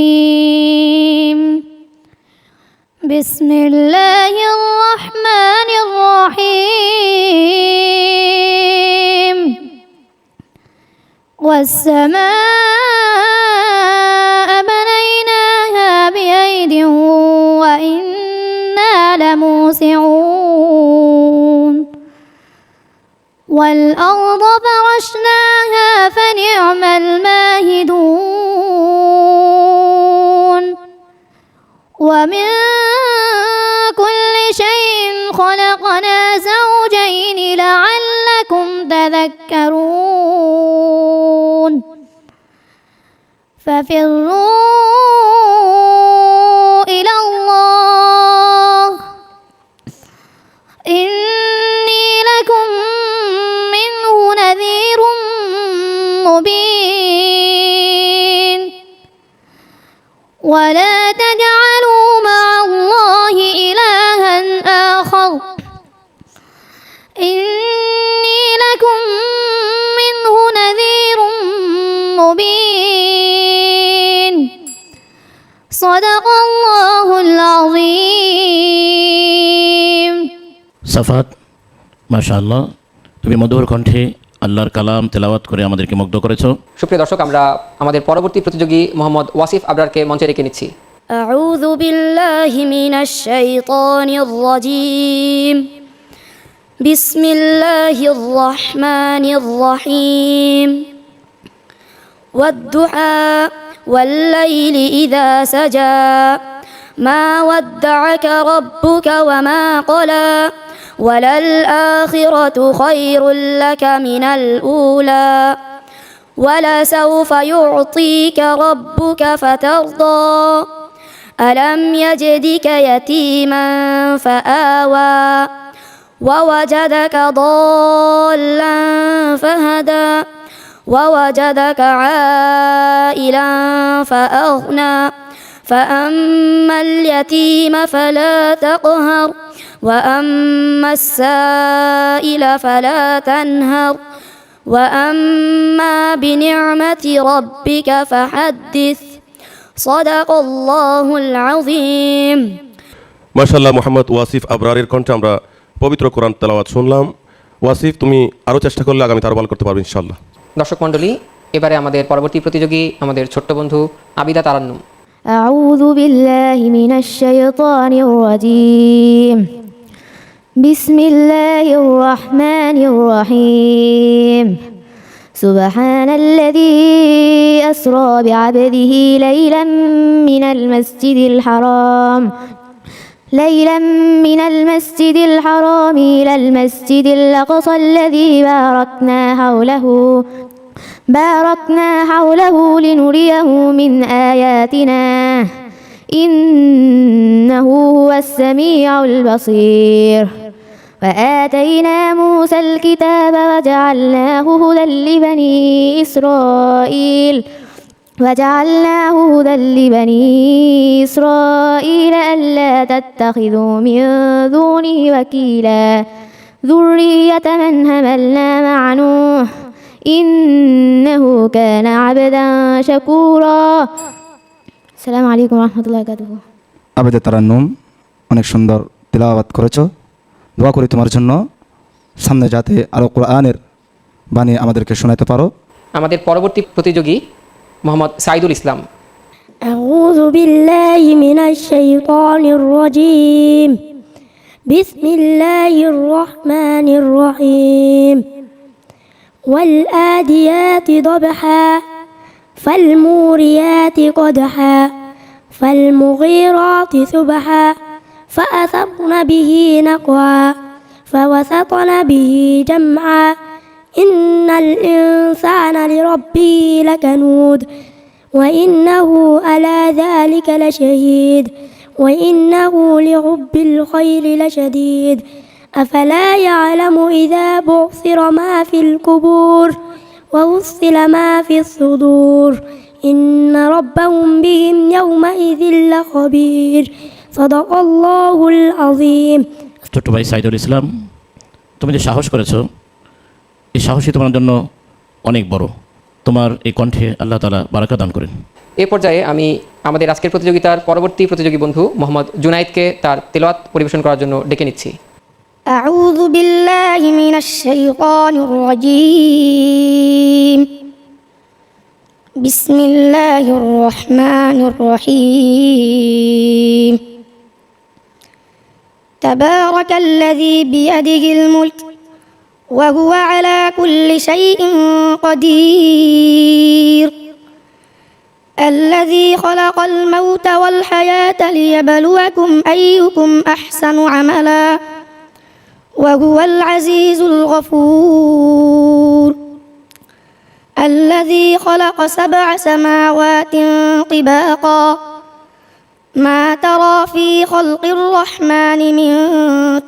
الرجيم بسم الله الرحمن الرحيم والسماء بنيناها بأيد وإنا لموسعون والأرض فرشناها فنعم الماهدون ومن كل شيء خلقنا زوجين لعلكم تذكرون ففروا إلى الله إني لكم منه نذير مبين ولا تجعلوا مع الله إلها آخر إني لكم منه نذير مبين صدق الله العظيم সাফাত মাশাআল্লাহ, তুমি মধুর কণ্ঠে আল্লাহর কালাম তেলাওয়াত করে আমাদেরকে মুগ্ধ করেছো। সুপ্রিয় দর্শক, আমরা আমাদের পরবর্তী প্রতিযোগী মোহাম্মদ ওয়াসিফ আবরারকে মঞ্চে রেখে নিচ্ছি। أعوذ بالله من الشيطان الرجيم بسم الله الرحمن الرحيم والضحى والليل إذا سجى ما ودعك ربك وما قلى وللآخرة خير لك من الأولى ولسوف يعطيك ربك فترضى ألم يجدك يتيما فآوى ووجدك ضالا فهدى ووجدك عائلا فأغنى فأما اليتيم فلا تقهر وأما السائل فلا تنهر وأما بنعمة ربك فحدث صدق الله العظيم মাশাআল্লাহ, মোহাম্মদ ওয়াসিফ আবরারের কণ্ঠে আমরা পবিত্র কোরআন তেলাওয়াত শুনলাম। ওয়াসিফ, তুমি আরও চেষ্টা করলে আগামীতে আরও ভালো করতে পারবে ইনশাআল্লাহ। দর্শক মণ্ডলী, এবারে আমাদের পরবর্তী প্রতিযোগী আমাদের ছোট্ট বন্ধু আবিদা তারান্নুম। أعوذ بالله من الشيطان الرجيم بسم الله الرحمن الرحيم سبحان الذي أسرى بعبده ليلا من المسجد الحرام إلى المسجد الأقصى الذي باركنا حوله لنريه من آياتنا إنه هو السميع البصير وآتينا موسى الكتاب وجعلناه هدى لبني إسرائيل ألا تتخذوا من دونه وكيلا ذرية من حملنا مع نوح إنه كان عبدا شكورا السلام عليكم ورحمة الله وبركاته। আবিদা তারান্নুম, অনেক সুন্দর তিলাওয়াত করেছো। দোয়া করি তোমার জন্য সামনে যাতে আরও কোরআনের বাণী আমাদেরকে শোনাতে পারো। আমাদের পরবর্তী প্রতিযোগী মোহাম্মদ সাইদুল ইসলাম। أعوذ بالله من الشيطان الرجيم بسم الله الرحمن الرحيم والآديات ضبحا فالموريات قدحا فالمغيرات سبحا فأثرن به نقعا فوسطن به جمعا إن الإنسان لربه لكنود وإنه على ذلك لشهيد وإنه لحب الخير لشديد أفلا يعلم إذا بعثر ما في القبور ووصل ما في الصدور إن ربهم بهم يومئذ لخبير صدق الله العظيم। ছোট্ট ভাই সাইদুল ইসলাম, তুমি যে সাহস করেছো, এই সাহসই তোমার জন্য অনেক বড়। তোমার এই কণ্ঠে আল্লাহ তাআলা বারাকা দান করেন। এ পর্যায়ে আমি আমাদের আজকের প্রতিযোগিতার পরবর্তী প্রতিযোগী বন্ধু মোহাম্মদ জুনায়েদকে তার তেলাওয়াত পরিবেশন করার জন্য ডেকে নিচ্ছি। أعوذ بالله من الشيطان الرجيم بسم الله الرحمن الرحيم تبارك الذي بيده الملك وهو على كل شيء قدير الذي خلق الموت والحياة ليبلوكم أيكم أحسن عملا وهو العزيز الغفور الذي خلق 7 سماوات طباقا ما ترى في خلق الرحمن من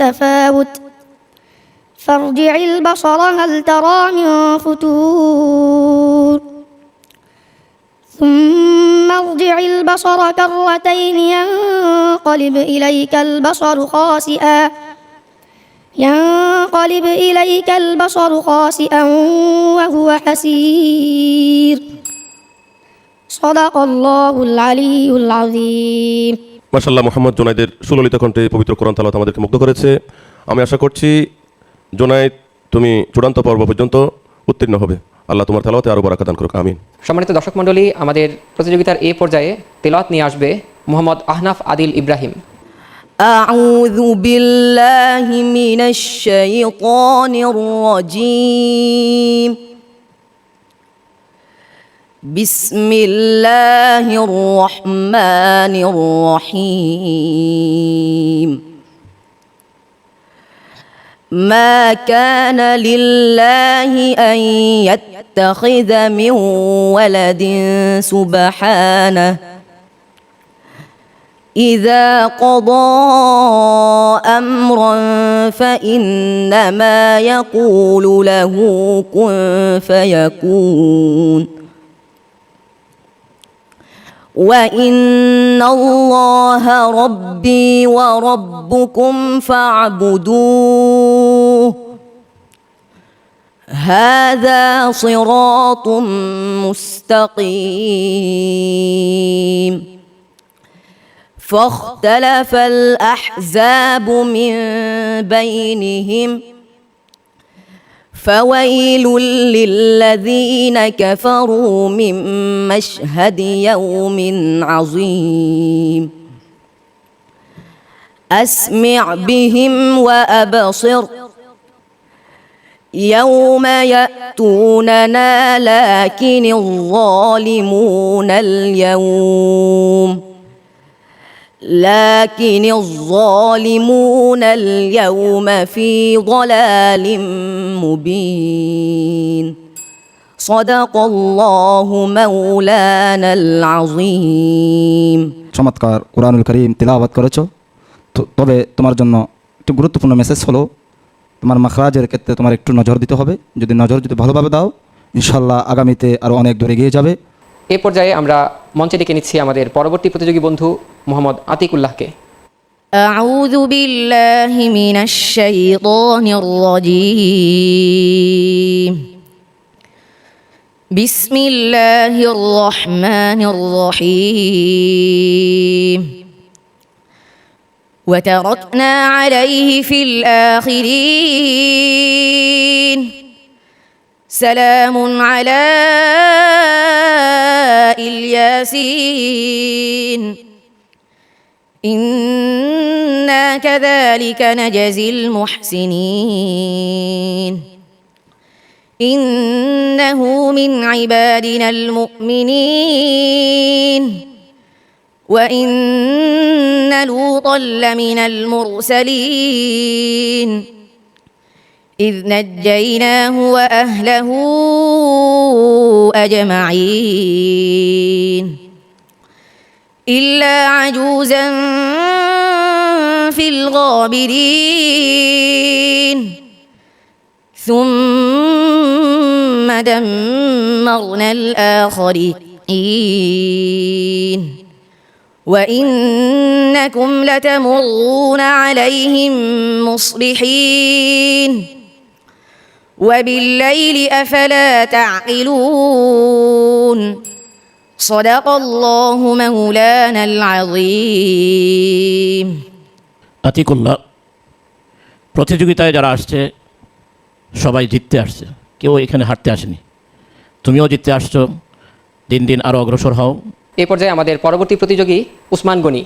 تفاوت فارجع البصر هل ترى من فتور ثم ارجع البصر كرتين ينقلب إليك البصر خاسئا وهو حسير صدق الله العلي العظيم মাশাআল্লাহ, মোহাম্মদ জুনায়েদের সুললিত কণ্ঠে পবিত্র কোরআন তেলাওয়াত আমাদেরকে মুগ্ধ করেছে। আমি আশা করছি জুনায়েদ তুমি চূড়ান্ত পর্ব পর্যন্ত উত্তীর্ণ হবে। আল্লাহ তোমার তেলাওয়াতে আরও বারাকা দান করুক, আমিন। সম্মানিত দর্শক মণ্ডলী, আমাদের প্রতিযোগিতার এ পর্যায়ে তেলাওয়াত নিয়ে আসবে মোহাম্মদ আহনাফ আদিল ইব্রাহিম। أعوذ بالله من الشيطان الرجيم بسم الله الرحمن الرحيم ما كان لله أن يتخذ من ولد سبحانه إذا قضى أمرا فإنما يقول له كن فيكون وإن الله ربي وربكم فاعبدوه هذا صراط مستقيم فاختلف الأحزاب من بينهم فويل للذين كفروا من مشهد يوم عظيم أسمع بهم وأبصر يوم يأتوننا لكن الظالمون اليوم في ضلال مبين صدق الله مولانا العظيم চমৎকার কোরআনুল কারীম তিলাওয়াত করেছো। তবে তোমার জন্য একটু গুরুত্বপূর্ণ মেসেজ হলো, তোমার মাখরাজের ক্ষেত্রে তোমার একটু নজর দিতে হবে। যদি ভালোভাবে দাও, ইনশাল্লাহ আগামীতে আরও অনেক দূরে এগিয়ে যাবে। এ পর্যায়ে আমরা মঞ্চে ডেকে নিচ্ছি আমাদের পরবর্তী প্রতিযোগী বন্ধু মোহাম্মদ আতিকুল্লাহকে। أعوذ بالله من الشيطان الرجيم بسم الله الرحمن الرحيم وتركنا عليه في الآخرين سلام على الياسين إنا كذلك نجزي المحسنين إنه من عبادنا المؤمنين وإن لوطا لمن المرسلين إذ نجيناه وأهله أجمعين إلا عجوزا في الغابرين ثم دمرنا الآخرين وإنكم لتمرون عليهم مصبحين وبالليل أفلا تعقلون صدق الله مولانا العظيم আতিকুল্লাহ, প্রতিযোগিতায় যারা আসছে সবাই জিততে আসছে, কেউ এখানে হারতে আসেনি। তুমিও জিততে আসছো, দিন দিন আরও অগ্রসর হও। এই পর্যায়ে আমাদের পরবর্তী প্রতিযোগী উসমান গনি।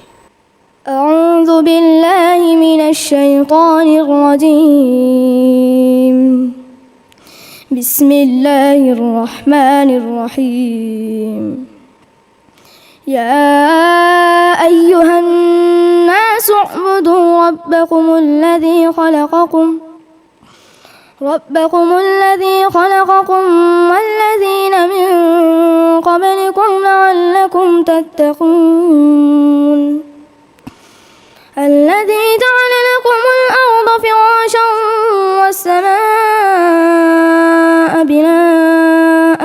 أعوذ بالله من الشيطان الرجيم بسم الله الرحمن الرحيم يا أيها الناس اعبدوا ربكم الذي خلقكم والذين من قبلكم لعلكم تتقون الذي جعل لكم الأرض فراشا والسماء بناء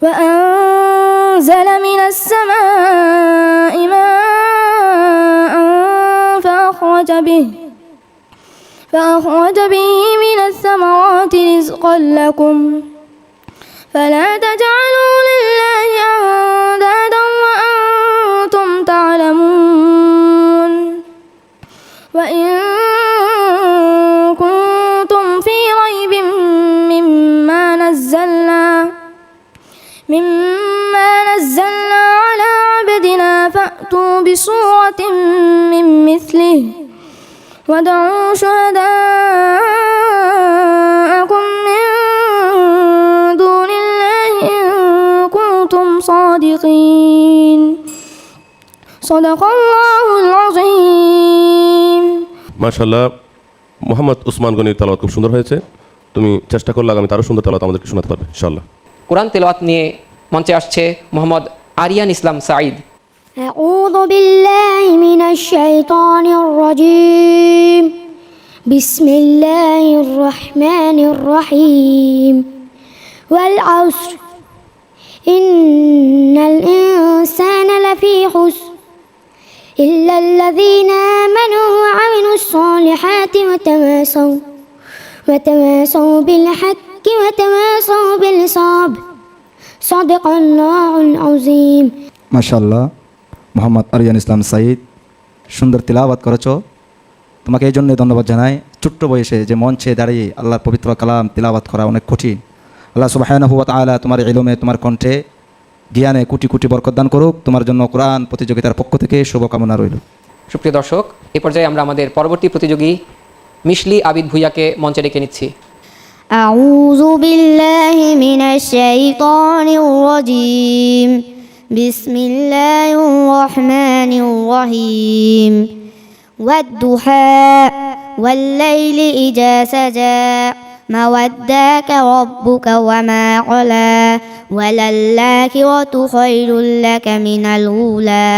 وأنزل من السماء ماء فأخرج به من الثمرات رزقا لكم فلا تجعلوا لله أندادا وأنتم تعلمون وإن كنتم في ريب مما نزلنا على عبدنا فأتوا بسورة من مثله وادعوا شهداءكم من دون الله إن كنتم صادقين صدق الله العظيم মাশাআল্লাহ, মোহাম্মদ উসমান গনির তেলাওয়াত খুব সুন্দর হয়েছে। তুমি চেষ্টা করলে আগামীতে আরও সুন্দর তেলাওয়াত আমাদেরকে শোনাতে পারবে ইনশাআল্লাহ। কোরআন তেলাওয়াত নিয়ে মঞ্চে আসছে মোহাম্মদ আরিয়ান ইসলাম সাঈদ। أعوذ بالله من الشيطان الرجيم بسم الله الرحمن الرحيم والعصر إن الإنسان لفي خسر إلا الذين آمنوا وعملوا الصالحات وتواصوا بالحق وتواصوا بالصبر صدق الله العظيم মাশাআল্লাহ, মোহাম্মদ আরিয়ান ইসলাম সাঈদ, সুন্দর তিলাওয়াত করেছো। তোমাকে এই জন্যই ধন্যবাদ জানাই। ছোট্ট বয়সে যে মঞ্চে দাঁড়িয়ে আল্লাহর পবিত্র কালাম তিলাওয়াত করা অনেক কঠিন। আল্লাহ সুবহানাহু ওয়া তাআলা তোমার ইলমে, তোমার কণ্ঠে, জ্ঞানে কোটি কোটি বরকত দান করুক। তোমার জন্য কোরআন প্রতিযোগিতার পক্ষ থেকে শুভকামনা রইল। সুপ্রিয় দর্শক, এই পর্যায়ে আমরা আমাদের পরবর্তী প্রতিযোগী মিশলি আবিদ ভুইয়াকে মঞ্চে ডেকে নিচ্ছি। أعوذ بالله من الشيطان الرجيم بسم الله الرحمن الرحيم والضحى والليل إذا سجى ما وداك ربك وما قلى وللآخرة خير لك من الأولى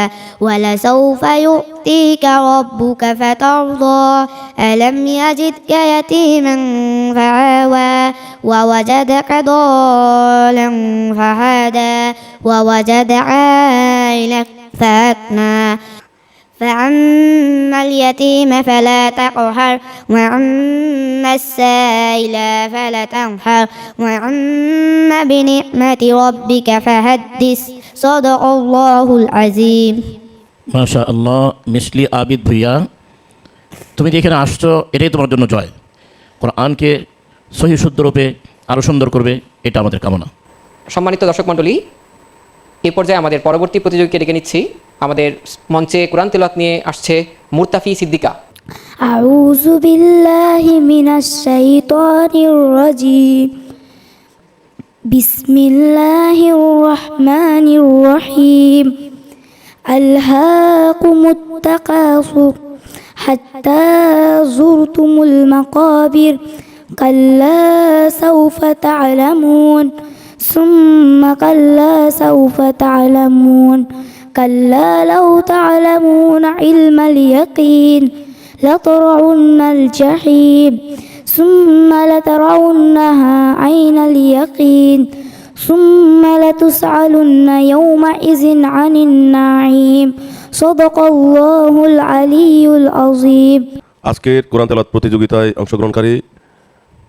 ولسوف يؤتيك ربك فترضى ألم يجدك يتيما فآوى ووجدك ضالا فهدى ووجدك عائلك فأغنى فأما اليتيم فلا تقهر وأما السائل فلا تنهر وأما بنعمة ربك فحدث صدق الله العظيم মাশাআল্লাহ, মিশলি আবিদ ভুইয়া, তুমি যে এখানে আসছো এটাই তোমার জন্য জয়। কোরআনকে সহি শুদ্ধরূপে আরও সুন্দর করবে, এটা আমাদের কামনা। সম্মানিত দর্শক মণ্ডলী, এই পর্যায়ে আমাদের পরবর্তী প্রতিযোগীকে ডেকে নিচ্ছি। আমাদের মঞ্চে কোরআন তেলাওয়াত নিয়ে আসছে মুরতাফি সিদ্দিকা। أعوذ بالله من الشيطان الرجيم بسم الله الرحمن الرحيم ألهاكم التكاثر حتى زرتم المقابر كلا سوف تعلمون ثم كلا سوف تعلمون كلا لو تعلمون علم اليقين لترون الجحيم ثم لترونها عين اليقين ثم لتسألن يومئذ عن النعيم صدق الله العلي العظيم। আজকের কোরআন তেলাওয়াত প্রতিযোগিতায় অংশগ্রহণকারী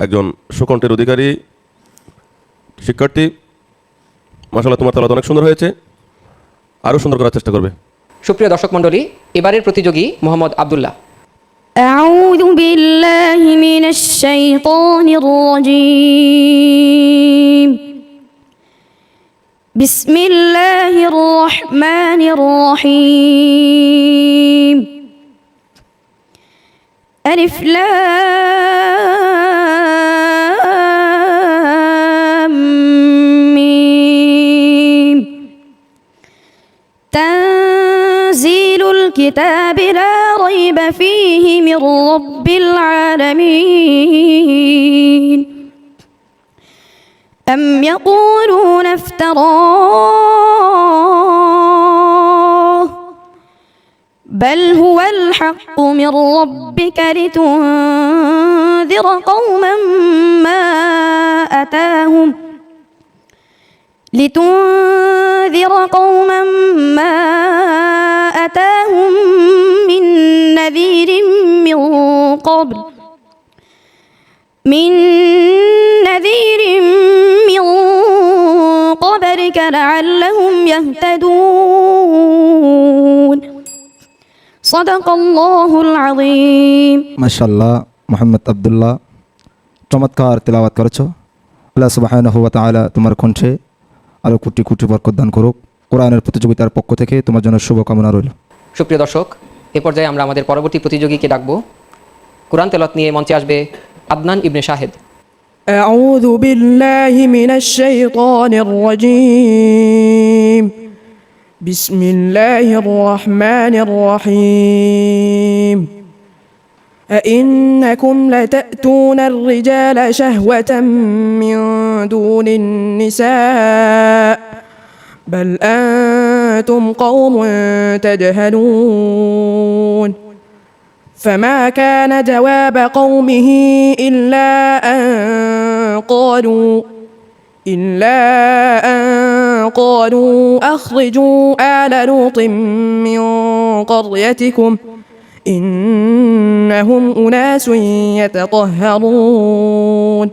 একজন সুকণ্ঠের অধিকারী শিক্ষার্থী মাশাআল্লাহ তোমার তেলাওয়াত অনেক সুন্দর হয়েছে, আরও সুন্দর করার চেষ্টা করবে। সুপ্রিয় দর্শক মণ্ডলী, এবারের প্রতিযোগী মোহাম্মদ আব্দুল্লাহ। أعوذ بالله من الشيطان الرجيم بسم الله الرحمن الرحيم ألف لام ميم تنزيل الكتاب لا ريب فيه من رب العالمين أم يقولون افتراه بل هو الحق من ربك لتنذر قوما ما أتاهم من نذير من قبلك لعلهم يهتدون صدق الله العظيم মাশাআল্লাহ মোহাম্মদ আব্দুল্লাহ, চমৎকার তেলাওয়াত করেছো। আল্লাহ সুবহানাহু ওয়া তাআলা তোমার কণ্ঠে আরও কোটি কোটি বরকত দান করুক। কোরআনের প্রতিযোগিতার পক্ষ থেকে তোমার জন্য শুভকামনা রইল। সুপ্রিয় দর্শক, এ পর্যায়ে আমরা আমাদের পরবর্তী প্রতিযোগীকে ডাকব। কোরআন তেলাওয়াত নিয়ে মঞ্চে আসবে আদনান ইবনে শাহেদ। أعوذ بالله من الشيطان الرجيم بسم الله الرحمن الرحيم أئنكم لتأتون الرجال شهوة من دون النساء بل أنتم قوم تجهلون فما كان جواب قومه إلا أن قالوا أخرجوا آل لوط من قريتكم إنهم أناس يتطهرون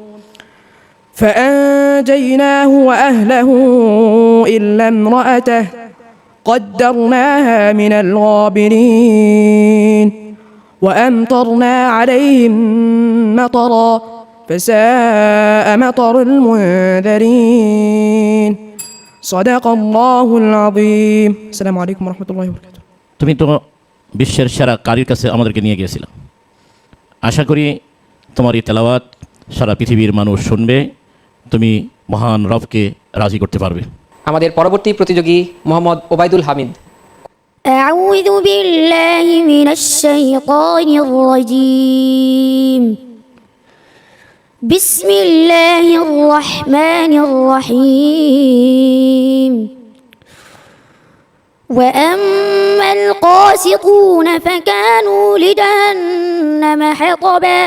فأنجيناه وأهله إلا امرأته قدرناها من الغابرين وأمطرنا عليهم مطرا فساء مطر المنذرين صدق الله العظيم السلام عليكم ورحمة الله وبركاته তুমি তো বিশ্বের সেরা কারির কাছে আমাদেরকে নিয়ে গিয়েছিলাম। আশা করি তোমার এই তেলাওয়াত সারা পৃথিবীর মানুষ শুনবে, তুমি মহান রবকে রাজি করতে পারবে। আমাদের পরবর্তী প্রতিযোগী মোহাম্মদ ওবায়দুল হামিদ। أعوذ بالله من الشيطان الرجيم بسم الله الرحمن الرحيم وأما القاسطون فكانوا لجهنم حطبا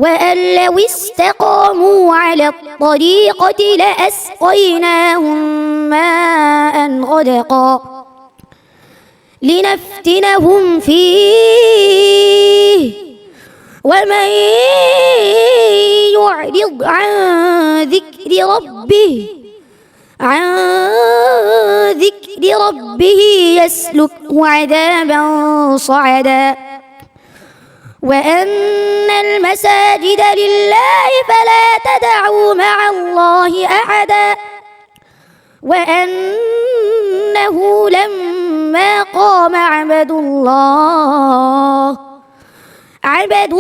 وأن لو استقاموا على الطريقة لأسقيناهم ماء غدقا لنفتنهم فيه ومن يعرض عن ذكر ربه يسلكه عذابا صعدا وأن المساجد لله فلا تدعوا مع الله أحدا وأنه لما قام عبد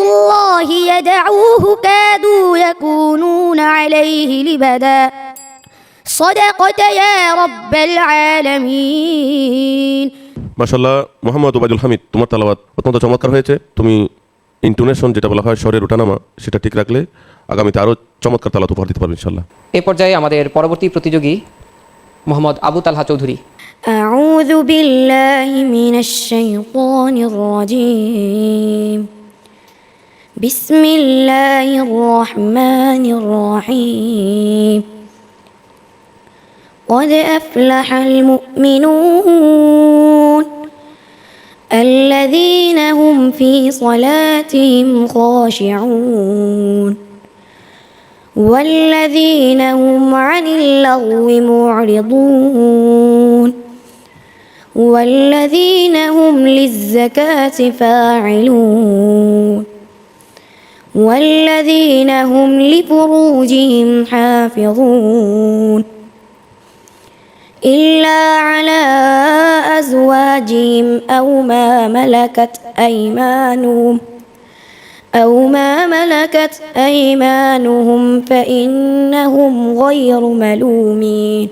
الله يدعوه كادوا يكونون عليه لبدا صدقت يا رب العالمين মাশাআল্লাহ মোহাম্মদ ওবায়দুল হামিদ, তোমার তেলাওয়াত অত্যন্ত চমৎকার হয়েছে। তুমি ইন্টোনেশন যেটা বলা হয় স্বরের ওঠানামা সেটা ঠিক রাখলে আগামীতে আরও চমৎকার তেলাওয়াত উপহার দিতে পারবে ইনশাআল্লাহ। এ পর্যায়ে আমাদের পরবর্তী প্রতিযোগী মোহাম্মদ আবু তালহা চৌধুরী। أعوذ بالله من الشيطان الرجيم بسم الله الرحمن الرحيم قد أفلح المؤمنون الذين هم في صلاتهم خاشعون والذين هم عن اللغو معرضون والذين هم للزكاة فاعلون والذين هم لفروجهم حافظون إلا على أزواجهم أو ما ملكت أيمانهم فإنهم غير ملومين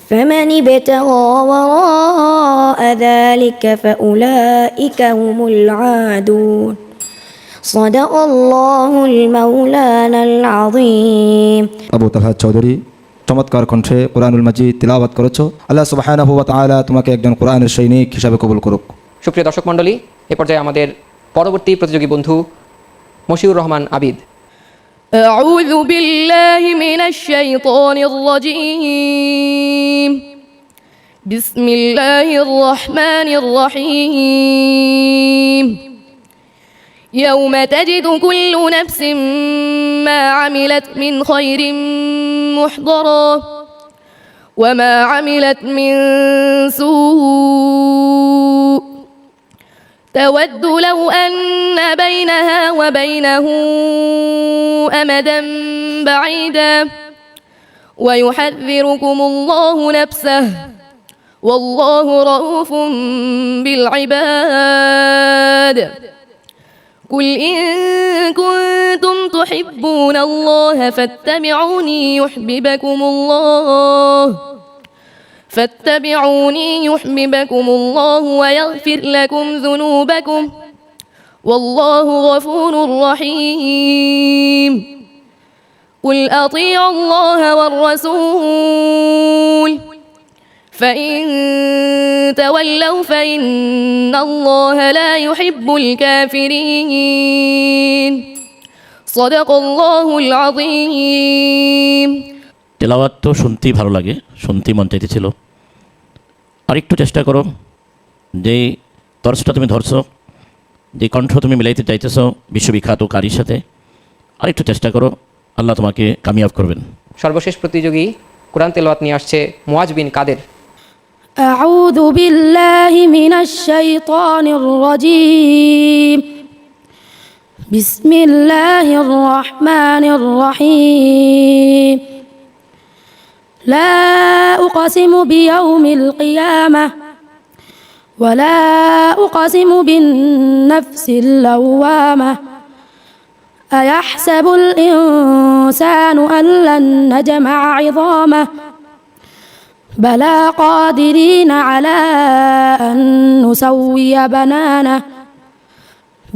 فمن ابتغى وراء ذلك فأولئك هم العادون صدق الله المولانا العظيم আবু তালহা চৌধুরী চমৎকার কণ্ঠে কোরআনুল মাজিদ তিলাওয়াত করেছো। আল্লাহ সুবহানাহু ওয়া তাআলা তোমাকে একজন কোরআনের সৈনিক হিসাবে কবুল করুক। সুপ্রিয় দর্শক মণ্ডলী, এ পর্যায়ে আমাদের পরবর্তী প্রতিযোগী বন্ধু মশিউর রহমান আবিদ। أعوذ بالله من الشيطان الرجيم بسم الله الرحمن الرحيم يوم تجد كل نفس ما عملت من خير محضرا وما عملت من سوء تود لو أن بينها وبينه أمدا بعيدا ويحذركم الله نفسه والله رؤوف بالعباد قل إن كنتم تحبون الله فاتبعوني يحببكم الله ويغفر لكم ذنوبكم والله غفور رحيم قل أطيعوا الله والرسول فإن تولوا فإن الله لا يحب الكافرين صدق الله العظيم তেলাওয়াত তো শুনতেই ভালো লাগে, শুনতেই মন চাইতেছিল। আরেকটু চেষ্টা করো, যেই তরসটা তুমি ধরছো, যে কণ্ঠ তুমি মিলাইতে চাইতেছ বিশ্ববিখ্যাত কারির সাথে, আরেকটু চেষ্টা করো, আল্লাহ তোমাকে কামিয়াব করবেন। সর্বশেষ প্রতিযোগী কোরআন তেলাওয়াত নিয়ে আসছে মুআজ বিন কাদের। أعوذ بالله من الشيطان الرجيم بسم الله الرحمن الرحيم لا أقسم بيوم القيامة ولا أقسم بالنفس اللوامة أيحسب الإنسان أن لن نجمع عظامه بلى قادرين على أن نسوي بنانه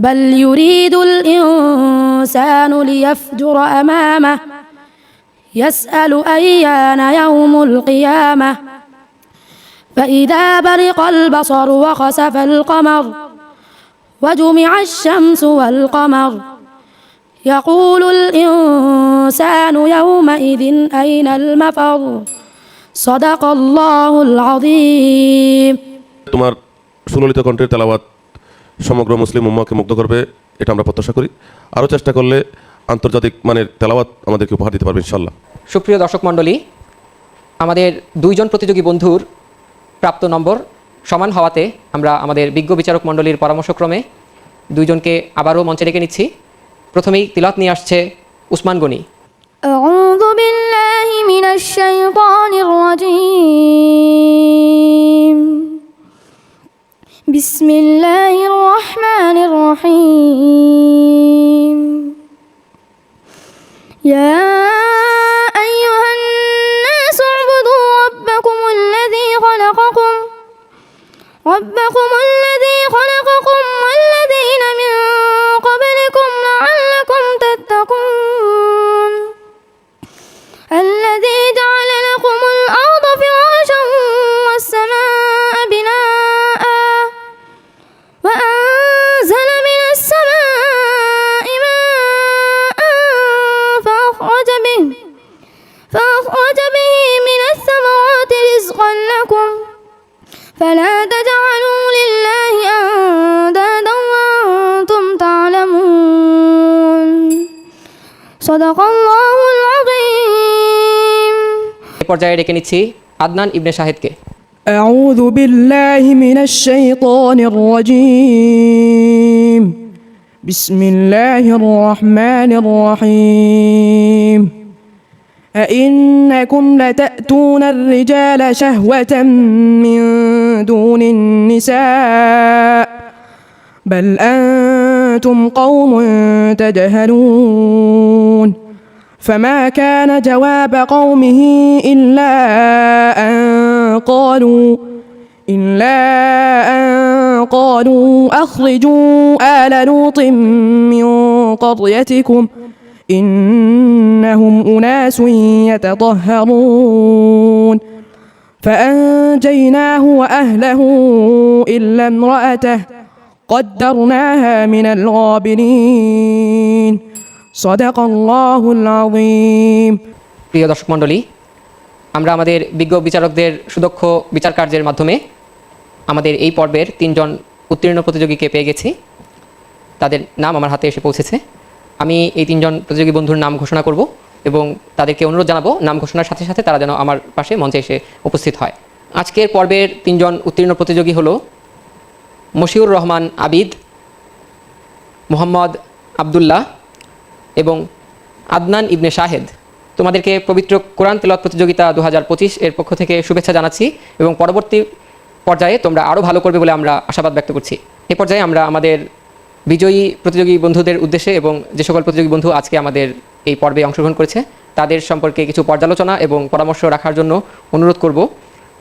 بل يريد الإنسان ليفجر أمامه يسأل أيان يوم القيامة فإذا برق البصر وخسف القمر وجمع الشمس والقمر يقول الإنسان يومئذ أين المفر صدق الله العظيم তোমার সুললিত কণ্ঠের তেলাওয়াত সমগ্র মুসলিম উম্মাহকে মুগ্ধ করবে, এটা আমরা প্রত্যাশা করি। আরও চেষ্টা করলে আন্তর্জাতিক মানের তেলাওয়াত আমাদেরকে উপহার দিতে পারবে ইনশাল্লাহ। সুপ্রিয় দর্শক মণ্ডলী, আমাদের দুইজন প্রতিযোগী বন্ধুর প্রাপ্ত নম্বর সমান হওয়াতে আমরা আমাদের বিজ্ঞ বিচারক মণ্ডলীর পরামর্শক্রমে দুইজনকে আবারও মঞ্চে ডেকে নিচ্ছি। প্রথমেই তিলাওয়াত নিয়ে আসছে উসমান গনি। أعوذ بالله من الشيطان الرجيم بسم الله الرحمن الرحيم يا أيها الناس اعبدوا ربكم الذي خلقكم والذين من قبلكم لعلكم تتقون الذي جعل لكم الأرض فراشا والسماء بناء وأنزل من السماء ماء فأخرج পর্যায়ে ডেকে নিচ্ছি আদনান ইবনে শাহেদকে। أعوذ بالله من الشيطان الرجيم بسم الله الرحمن الرحيم أئنكم لتأتون الرجال شهوة من دون النساء بل أنتم قوم تجهلون فما كان جواب قومه إلا أن قالوا أخرجوا آل لوط من قريتكم إنهم أناس يتطهرون فأنجيناه وأهله إلا امرأته قدرناها من الغابرين صدق الله العظيم। প্রিয় দর্শক মণ্ডলী, আমরা আমাদের বিজ্ঞ বিচারকদের সুদক্ষ বিচার কার্যের মাধ্যমে আমাদের এই পর্বের 3 জন উত্তীর্ণ প্রতিযোগীকে পেয়ে গেছি। তাদের নাম আমার হাতে এসে পৌঁছেছে। আমি এই 3 জন প্রতিযোগী বন্ধুর নাম ঘোষণা করব এবং তাদেরকে অনুরোধ জানাবো নাম ঘোষণার সাথে সাথে তারা যেন আমার পাশে মঞ্চে এসে উপস্থিত হয়। আজকের পর্বের 3 জন উত্তীর্ণ প্রতিযোগী হলো মশিউর রহমান আবিদ, মোহাম্মদ আবদুল্লাহ এবং আদনান ইবনে শাহেদ। তোমাদেরকে পবিত্র কোরআন তেলাওয়াত প্রতিযোগিতা 2025 এর পক্ষ থেকে শুভেচ্ছা জানাচ্ছি এবং পরবর্তী পর্যায়ে তোমরা আরও ভালো করবে বলে আমরা আশাবাদ ব্যক্ত করছি। এ পর্যায়ে আমরা আমাদের বিজয়ী প্রতিযোগী বন্ধুদের উদ্দেশ্যে এবং যে সকল প্রতিযোগী বন্ধু আজকে আমাদের এই পর্বে অংশগ্রহণ করেছে তাদের সম্পর্কে কিছু পর্যালোচনা এবং পরামর্শ রাখার জন্য অনুরোধ করব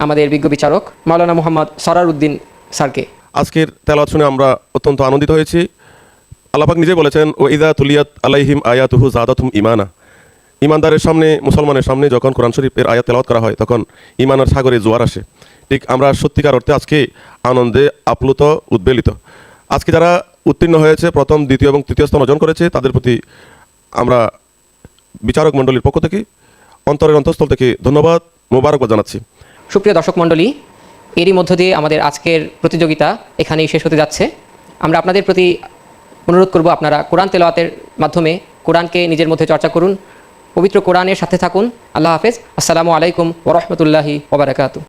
আমাদের বিজ্ঞ বিচারক মাওলানা মোহাম্মদ সরার উদ্দিন স্যারকে। আজকের তেলাওয়াত শুনে আমরা অত্যন্ত আনন্দিত হয়েছি। আল্লাহ পাক নিজে বলেছেন, ও ইদা তুলিয়াত আলাইহিম আয়াতুহু জাদাতুহুম ঈমানা। ইমানদারের সামনে, মুসলমানের সামনে যখন কোরআন শরীফের আয়াত তেলাওয়াত করা হয় তখন ঈমানের সাগরে জোয়ার আসে। ঠিক আমরা সত্যিকার অর্থে আজকে আনন্দে আপ্লুত, উদ্বেলিত। আজকে যারা উত্তীর্ণ হয়েছে, প্রথম, দ্বিতীয় এবং তৃতীয় স্থান অর্জন করেছে, তাদের প্রতি আমরা বিচারক মণ্ডলীর পক্ষ থেকে অন্তরের অন্তঃস্থল থেকে ধন্যবাদ, মোবারকবাদ জানাচ্ছি। সুপ্রিয় দর্শক মণ্ডলী, এরই মধ্য দিয়ে আমাদের আজকের প্রতিযোগিতা এখানেই শেষ হতে যাচ্ছে। আমরা আপনাদের প্রতি অনুরোধ করব আপনারা কোরআন তেলাওয়াতের মাধ্যমে কোরআনকে নিজের মধ্যে চর্চা করুন, পবিত্র কোরআনের সাথে থাকুন। আল্লাহ হাফেজ। আসসালামু আলাইকুম ওয়া রাহমাতুল্লাহি ওয়া বারাকাতুহু।